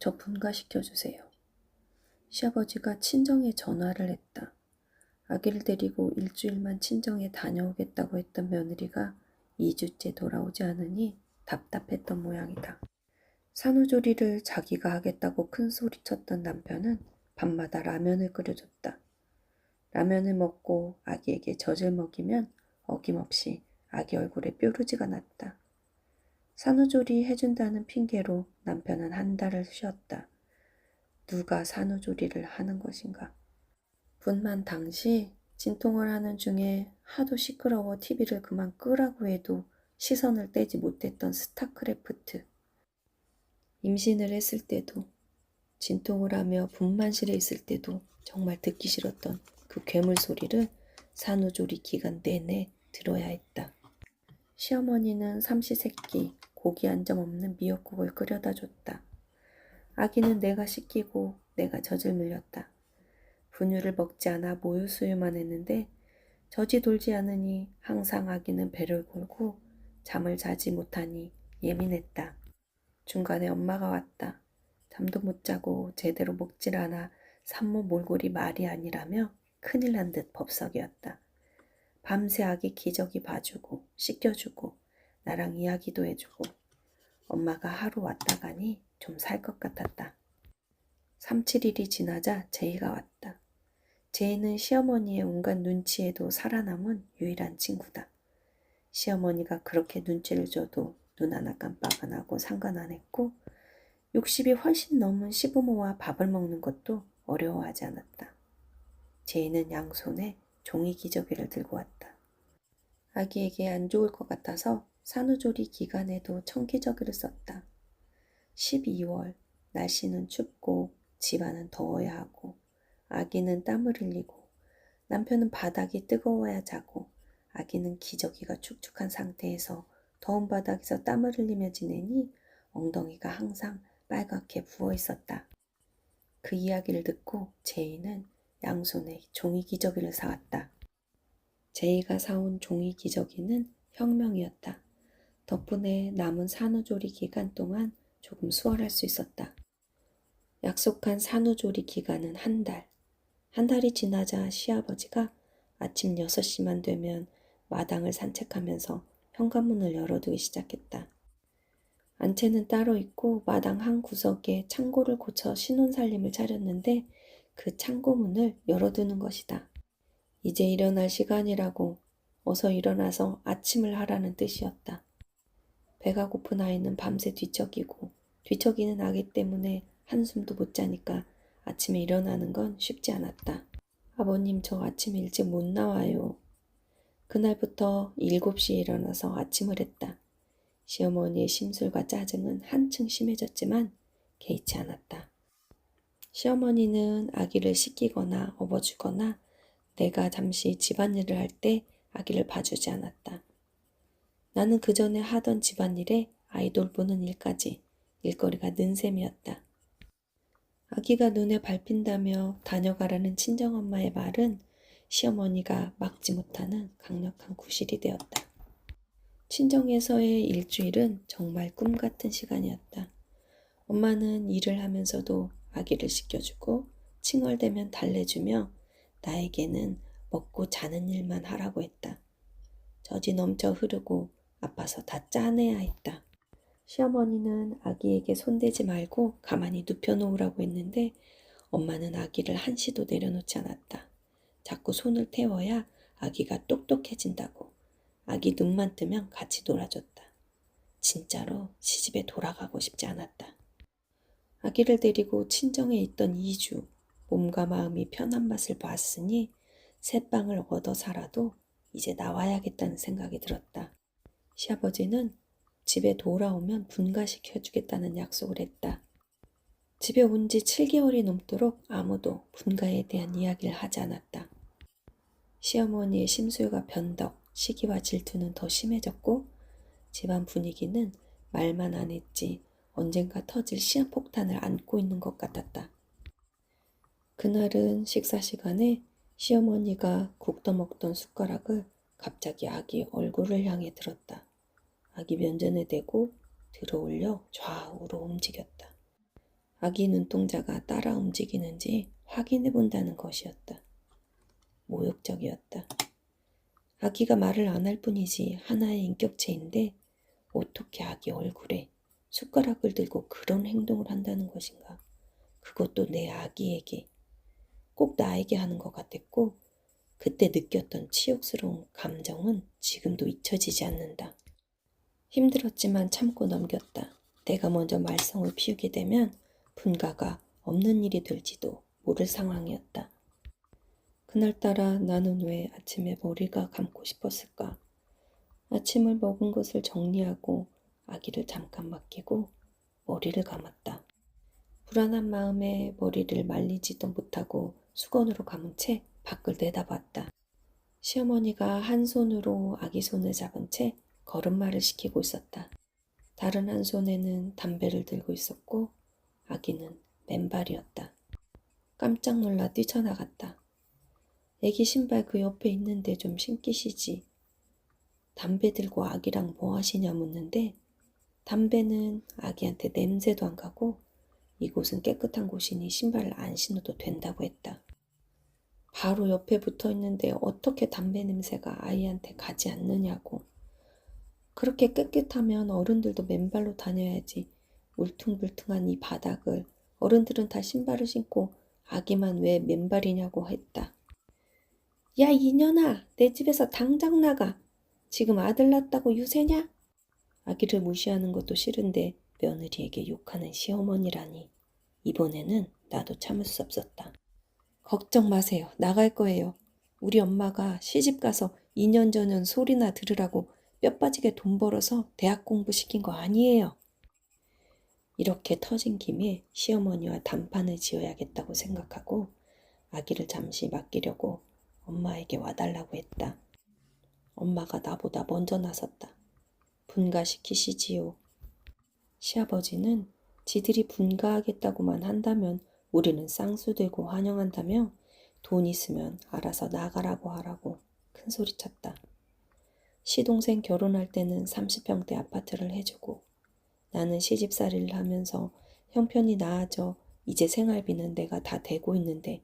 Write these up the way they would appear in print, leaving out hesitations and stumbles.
저 분가시켜주세요. 시아버지가 친정에 전화를 했다. 아기를 데리고 일주일만 친정에 다녀오겠다고 했던 며느리가 2주째 돌아오지 않으니 답답했던 모양이다. 산후조리를 자기가 하겠다고 큰 소리쳤던 남편은 밤마다 라면을 끓여줬다. 라면을 먹고 아기에게 젖을 먹이면 어김없이 아기 얼굴에 뾰루지가 났다. 산후조리 해준다는 핑계로 남편은 한 달을 쉬었다. 누가 산후조리를 하는 것인가. 분만 당시 진통을 하는 중에 하도 시끄러워 TV를 그만 끄라고 해도 시선을 떼지 못했던 스타크래프트. 임신을 했을 때도, 진통을 하며 분만실에 있을 때도 정말 듣기 싫었던 그 괴물 소리를 산후조리 기간 내내 들어야 했다. 시어머니는 삼시세끼 고기 한 점 없는 미역국을 끓여다 줬다. 아기는 내가 씻기고 내가 젖을 물렸다. 분유를 먹지 않아 모유수유만 했는데 젖이 돌지 않으니 항상 아기는 배를 골고 잠을 자지 못하니 예민했다. 중간에 엄마가 왔다. 잠도 못 자고 제대로 먹질 않아 산모 몰골이 말이 아니라며 큰일 난 듯 법석이었다. 밤새 아기 기저귀 봐주고 씻겨주고 나랑 이야기도 해주고 엄마가 하루 왔다 가니 좀 살 것 같았다. 3, 7일이 지나자 제이가 왔다. 제이는 시어머니의 온갖 눈치에도 살아남은 유일한 친구다. 시어머니가 그렇게 눈치를 줘도 눈 하나 깜빡 안 하고 상관 안 했고 60이 훨씬 넘은 시부모와 밥을 먹는 것도 어려워하지 않았다. 제이는 양손에 종이 기저귀를 들고 왔다. 아기에게 안 좋을 것 같아서 산후조리 기간에도 청기저귀를 썼다. 12월 날씨는 춥고 집안은 더워야 하고 아기는 땀을 흘리고 남편은 바닥이 뜨거워야 자고 아기는 기저귀가 축축한 상태에서 더운 바닥에서 땀을 흘리며 지내니 엉덩이가 항상 빨갛게 부어 있었다. 그 이야기를 듣고 제이는 양손에 종이 기저귀를 사왔다. 제이가 사온 종이 기저귀는 혁명이었다. 덕분에 남은 산후조리 기간 동안 조금 수월할 수 있었다. 약속한 산후조리 기간은 한 달. 한 달이 지나자 시아버지가 아침 6시만 되면 마당을 산책하면서 현관문을 열어두기 시작했다. 안채는 따로 있고 마당 한 구석에 창고를 고쳐 신혼살림을 차렸는데 그 창고문을 열어두는 것이다. 이제 일어날 시간이라고 어서 일어나서 아침을 하라는 뜻이었다. 배가 고픈 아이는 밤새 뒤척이고 뒤척이는 아기 때문에 한숨도 못 자니까 아침에 일어나는 건 쉽지 않았다. 아버님, 저 아침 일찍 못 나와요. 그날부터 7시에 일어나서 아침을 했다. 시어머니의 심술과 짜증은 한층 심해졌지만 개의치 않았다. 시어머니는 아기를 씻기거나 업어주거나 내가 잠시 집안일을 할 때 아기를 봐주지 않았다. 나는 그 전에 하던 집안일에 아이 돌보는 일까지 일거리가 는 셈이었다. 아기가 눈에 밟힌다며 다녀가라는 친정엄마의 말은 시어머니가 막지 못하는 강력한 구실이 되었다. 친정에서의 일주일은 정말 꿈 같은 시간이었다. 엄마는 일을 하면서도 아기를 씻겨주고 칭얼대면 달래주며 나에게는 먹고 자는 일만 하라고 했다. 젖이 넘쳐 흐르고 아파서 다 짜내야 했다. 시어머니는 아기에게 손대지 말고 가만히 눕혀놓으라고 했는데 엄마는 아기를 한시도 내려놓지 않았다. 자꾸 손을 태워야 아기가 똑똑해진다고 아기 눈만 뜨면 같이 놀아줬다. 진짜로 시집에 돌아가고 싶지 않았다. 아기를 데리고 친정에 있던 2주, 몸과 마음이 편한 맛을 봤으니 새빵을 얻어 살아도 이제 나와야겠다는 생각이 들었다. 시아버지는 집에 돌아오면 분가시켜주겠다는 약속을 했다. 집에 온 지 7개월이 넘도록 아무도 분가에 대한 이야기를 하지 않았다. 시어머니의 심술과 변덕, 시기와 질투는 더 심해졌고 집안 분위기는 말만 안 했지 언젠가 터질 시한폭탄을 안고 있는 것 같았다. 그날은 식사 시간에 시어머니가 국 떠먹던 숟가락을 갑자기 아기 얼굴을 향해 들었다. 아기 면전에 대고 들어 올려 좌우로 움직였다. 아기 눈동자가 따라 움직이는지 확인해 본다는 것이었다. 모욕적이었다. 아기가 말을 안 할 뿐이지 하나의 인격체인데 어떻게 아기 얼굴에 숟가락을 들고 그런 행동을 한다는 것인가. 그것도 내 아기에게. 꼭 나에게 하는 것 같았고 그때 느꼈던 치욕스러운 감정은 지금도 잊혀지지 않는다. 힘들었지만 참고 넘겼다. 내가 먼저 말썽을 피우게 되면 분가가 없는 일이 될지도 모를 상황이었다. 그날따라 나는 왜 아침에 머리가 감고 싶었을까? 아침을 먹은 것을 정리하고 아기를 잠깐 맡기고 머리를 감았다. 불안한 마음에 머리를 말리지도 못하고 수건으로 감은 채 밖을 내다봤다. 시어머니가 한 손으로 아기 손을 잡은 채 걸음마를 시키고 있었다. 다른 한 손에는 담배를 들고 있었고 아기는 맨발이었다. 깜짝 놀라 뛰쳐나갔다. 애기 신발 그 옆에 있는데 좀 신기시지. 담배 들고 아기랑 뭐 하시냐 묻는데 담배는 아기한테 냄새도 안 가고 이곳은 깨끗한 곳이니 신발을 안 신어도 된다고 했다. 바로 옆에 붙어 있는데 어떻게 담배 냄새가 아이한테 가지 않느냐고. 그렇게 깨끗하면 어른들도 맨발로 다녀야지. 울퉁불퉁한 이 바닥을 어른들은 다 신발을 신고 아기만 왜 맨발이냐고 했다. 야 이년아, 내 집에서 당장 나가. 지금 아들 낳았다고 유세냐? 아기를 무시하는 것도 싫은데 며느리에게 욕하는 시어머니라니. 이번에는 나도 참을 수 없었다. 걱정 마세요. 나갈 거예요. 우리 엄마가 시집가서 2년 전엔 소리나 들으라고 뼈 빠지게 돈 벌어서 대학 공부시킨 거 아니에요. 이렇게 터진 김에 시어머니와 단판을 지어야겠다고 생각하고 아기를 잠시 맡기려고 엄마에게 와달라고 했다. 엄마가 나보다 먼저 나섰다. 분가시키시지요. 시아버지는 지들이 분가하겠다고만 한다면 우리는 쌍수 들고 환영한다며 돈 있으면 알아서 나가라고 하라고 큰소리쳤다. 시동생 결혼할 때는 30평대 아파트를 해주고 나는 시집살이를 하면서 형편이 나아져 이제 생활비는 내가 다 대고 있는데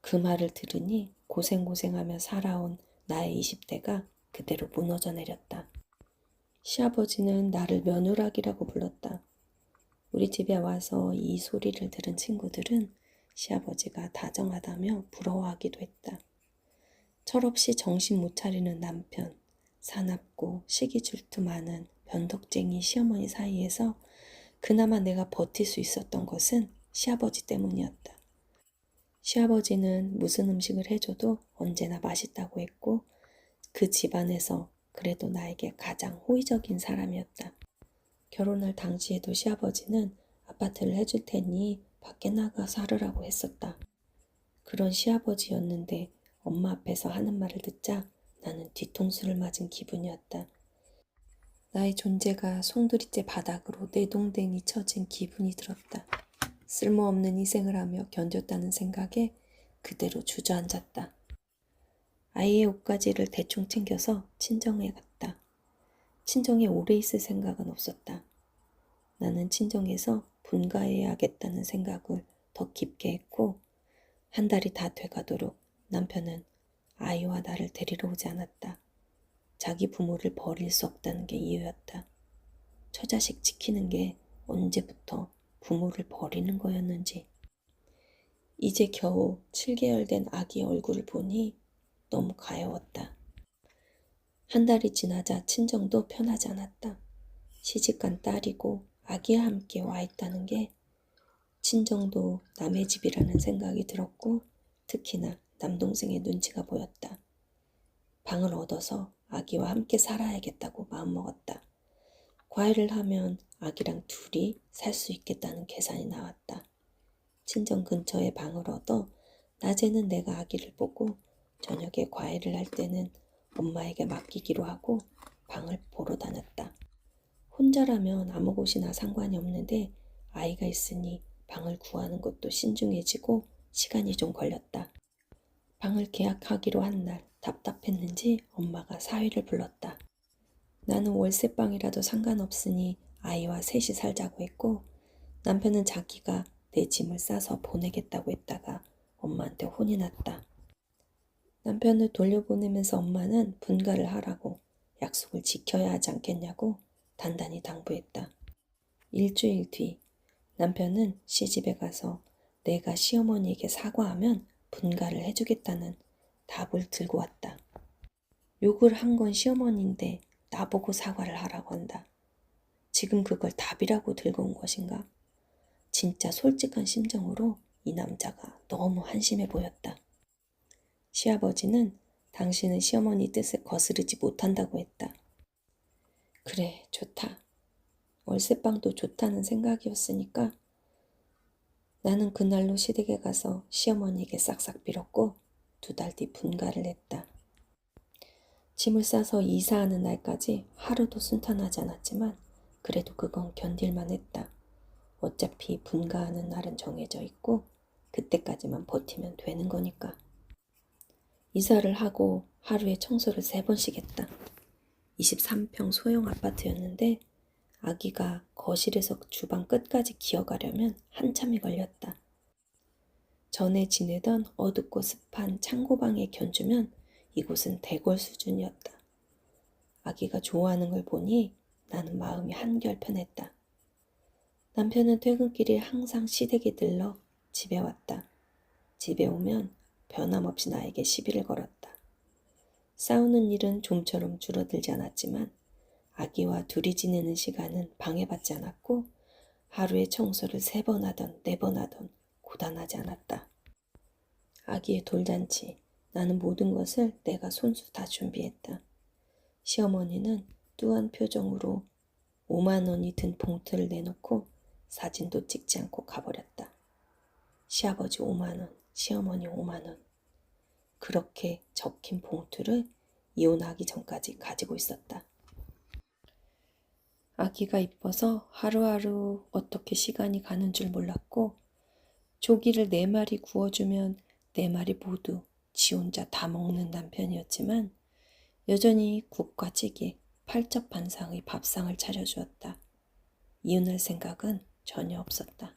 그 말을 들으니 고생고생하며 살아온 나의 20대가 그대로 무너져 내렸다. 시아버지는 나를 며느라기라고 불렀다. 우리 집에 와서 이 소리를 들은 친구들은 시아버지가 다정하다며 부러워하기도 했다. 철없이 정신 못 차리는 남편, 사납고 시기 질투 많은 변덕쟁이 시어머니 사이에서 그나마 내가 버틸 수 있었던 것은 시아버지 때문이었다. 시아버지는 무슨 음식을 해줘도 언제나 맛있다고 했고 그 집안에서 그래도 나에게 가장 호의적인 사람이었다. 결혼할 당시에도 시아버지는 아파트를 해줄 테니 밖에 나가 살으라고 했었다. 그런 시아버지였는데 엄마 앞에서 하는 말을 듣자 나는 뒤통수를 맞은 기분이었다. 나의 존재가 송두리째 바닥으로 내동댕이 쳐진 기분이 들었다. 쓸모없는 희생을 하며 견뎠다는 생각에 그대로 주저앉았다. 아이의 옷가지를 대충 챙겨서 친정에 갔다. 친정에 오래 있을 생각은 없었다. 나는 친정에서 분가해야겠다는 생각을 더 깊게 했고 한 달이 다 돼가도록 남편은 아이와 나를 데리러 오지 않았다. 자기 부모를 버릴 수 없다는 게 이유였다. 처자식 지키는 게 언제부터 부모를 버리는 거였는지. 이제 겨우 7개월 된 아기 얼굴을 보니 너무 가여웠다. 한 달이 지나자 친정도 편하지 않았다. 시집간 딸이고 아기와 함께 와 있다는 게 친정도 남의 집이라는 생각이 들었고 특히나 남동생의 눈치가 보였다. 방을 얻어서 아기와 함께 살아야겠다고 마음먹었다. 과외를 하면 아기랑 둘이 살 수 있겠다는 계산이 나왔다. 친정 근처에 방을 얻어 낮에는 내가 아기를 보고 저녁에 과외를 할 때는 엄마에게 맡기기로 하고 방을 보러 다녔다. 혼자라면 아무 곳이나 상관이 없는데 아이가 있으니 방을 구하는 것도 신중해지고 시간이 좀 걸렸다. 방을 계약하기로 한 날 답답했는지 엄마가 사위를 불렀다. 나는 월세방이라도 상관없으니 아이와 셋이 살자고 했고 남편은 자기가 내 짐을 싸서 보내겠다고 했다가 엄마한테 혼이 났다. 남편을 돌려보내면서 엄마는 분가를 하라고 약속을 지켜야 하지 않겠냐고 단단히 당부했다. 일주일 뒤 남편은 시집에 가서 내가 시어머니에게 사과하면 분가를 해주겠다는 답을 들고 왔다. 욕을 한 건 시어머니인데 나보고 사과를 하라고 한다. 지금 그걸 답이라고 들고 온 것인가? 진짜 솔직한 심정으로 이 남자가 너무 한심해 보였다. 시아버지는 당신은 시어머니 뜻을 거스르지 못한다고 했다. 그래, 좋다. 월세방도 좋다는 생각이었으니까 나는 그날로 시댁에 가서 시어머니에게 싹싹 빌었고 2달 뒤 분가를 했다. 짐을 싸서 이사하는 날까지 하루도 순탄하지 않았지만 그래도 그건 견딜만 했다. 어차피 분가하는 날은 정해져 있고 그때까지만 버티면 되는 거니까. 이사를 하고 하루에 청소를 3번씩 했다. 23평 소형 아파트였는데 아기가 거실에서 주방 끝까지 기어가려면 한참이 걸렸다. 전에 지내던 어둡고 습한 창고방에 견주면 이곳은 대궐 수준이었다. 아기가 좋아하는 걸 보니 나는 마음이 한결 편했다. 남편은 퇴근길에 항상 시댁에 들러 집에 왔다. 집에 오면 변함없이 나에게 시비를 걸었다. 싸우는 일은 좀처럼 줄어들지 않았지만 아기와 둘이 지내는 시간은 방해받지 않았고 하루에 청소를 3번 하던 4번 하던 고단하지 않았다. 아기의 돌잔치, 나는 모든 것을 내가 손수 다 준비했다. 시어머니는 뚜한 표정으로 5만 원이 든 봉투를 내놓고 사진도 찍지 않고 가버렸다. 시아버지 5만 원, 시어머니 5만 원. 그렇게 적힌 봉투를 이혼하기 전까지 가지고 있었다. 아기가 이뻐서 하루하루 어떻게 시간이 가는 줄 몰랐고 조기를 4마리 구워주면 4마리 모두 지 혼자 다 먹는 남편이었지만 여전히 국과 찌개, 팔적반상의 밥상을 차려주었다. 이혼할 생각은 전혀 없었다.